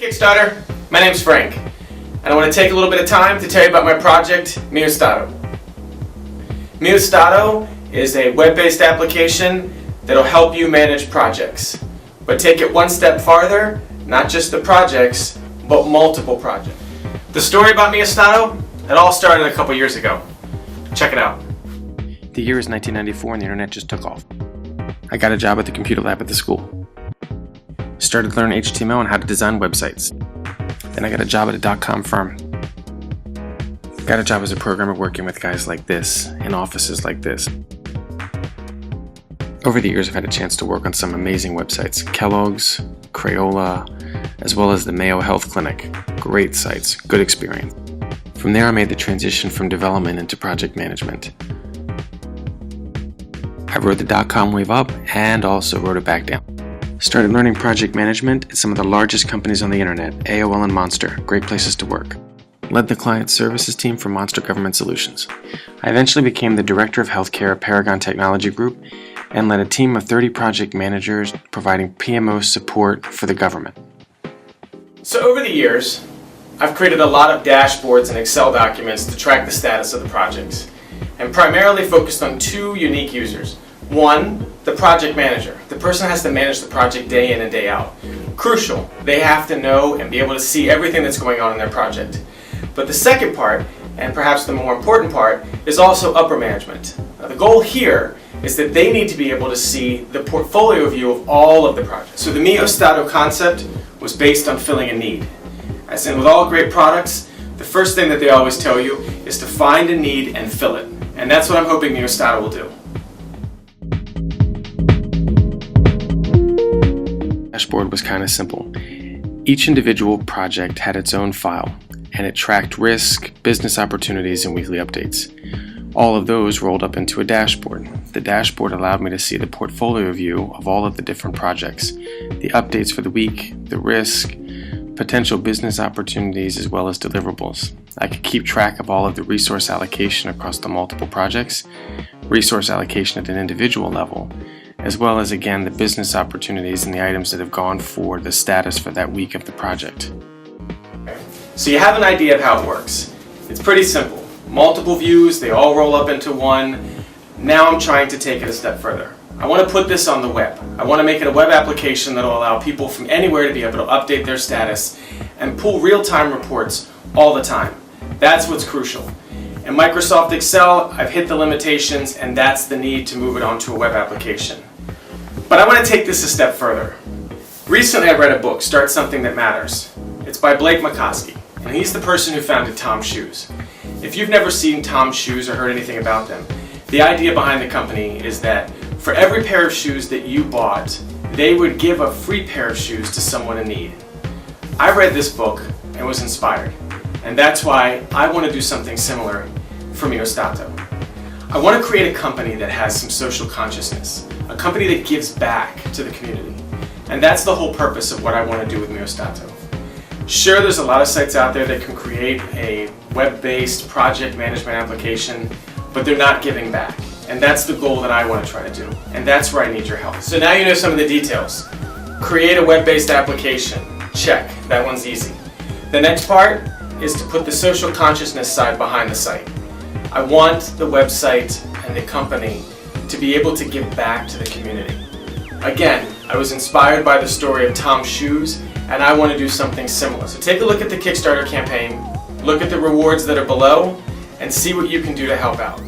Kickstarter, my name's Frank, and I want to take a little bit of time to tell you about my project, Mio Stato. Mio Stato is a web-based application that'll help you manage projects, but take it one step farther, not just the projects, but multiple projects. The story about Mio Stato, it all started a couple years ago. Check it out. The year is 1994 and the internet just took off. I got a job at the computer lab at the school. Started to learn HTML and how to design websites. Then I got a job at a .com firm. Got a job as a programmer working with guys like this, in offices like this. Over the years I've had a chance to work on some amazing websites. Kellogg's, Crayola, as well as the Mayo Health Clinic. Great sites, good experience. From there I made the transition from development into project management. I rode the .com wave up and also rode it back down. Started learning project management at some of the largest companies on the internet, AOL and Monster, great places to work. Led the client services team for Monster Government Solutions. I eventually became the director of healthcare at Paragon Technology Group and led a team of 30 project managers providing PMO support for the government. So over the years, I've created a lot of dashboards and Excel documents to track the status of the projects, and primarily focused on two unique users. One, the project manager. The person has to manage the project day in and day out. Crucial. They have to know and be able to see everything that's going on in their project. But the second part, and perhaps the more important part, is also upper management. Now, the goal here is that they need to be able to see the portfolio view of all of the projects. So the Mio Stato concept was based on filling a need. As in with all great products, the first thing that they always tell you is to find a need and fill it. And that's what I'm hoping Mio Stato will do. Dashboard was kind of simple. Each individual project had its own file, and it tracked risk, business opportunities, and weekly updates. All of those rolled up into a dashboard. The dashboard allowed me to see the portfolio view of all of the different projects, the updates for the week, the risk, potential business opportunities, as well as deliverables. I could keep track of all of the resource allocation across the multiple projects, resource allocation at an individual level, as well as, again, the business opportunities and the items that have gone for the status for that week of the project. So you have an idea of how it works. It's pretty simple. Multiple views, they all roll up into one. Now I'm trying to take it a step further. I want to put this on the web. I want to make it a web application that will allow people from anywhere to be able to update their status and pull real-time reports all the time. That's what's crucial. In Microsoft Excel, I've hit the limitations, and that's the need to move it onto a web application. But I want to take this a step further. Recently I read a book, Start Something That Matters. It's by Blake McCoskey, and he's the person who founded Tom's Shoes. If you've never seen Tom's Shoes or heard anything about them, the idea behind the company is that for every pair of shoes that you bought, they would give a free pair of shoes to someone in need. I read this book and was inspired, and that's why I want to do something similar for Mio Stato. I want to create a company that has some social consciousness, a company that gives back to the community. And that's the whole purpose of what I want to do with Mio Stato. Sure, there's a lot of sites out there that can create a web-based project management application, but they're not giving back. And that's the goal that I want to try to do. And that's where I need your help. So now you know some of the details. Create a web-based application. Check. That one's easy. The next part is to put the social consciousness side behind the site. I want the website and the company to be able to give back to the community. Again, I was inspired by the story of Tom's Shoes, and I want to do something similar. So take a look at the Kickstarter campaign, look at the rewards that are below, and see what you can do to help out.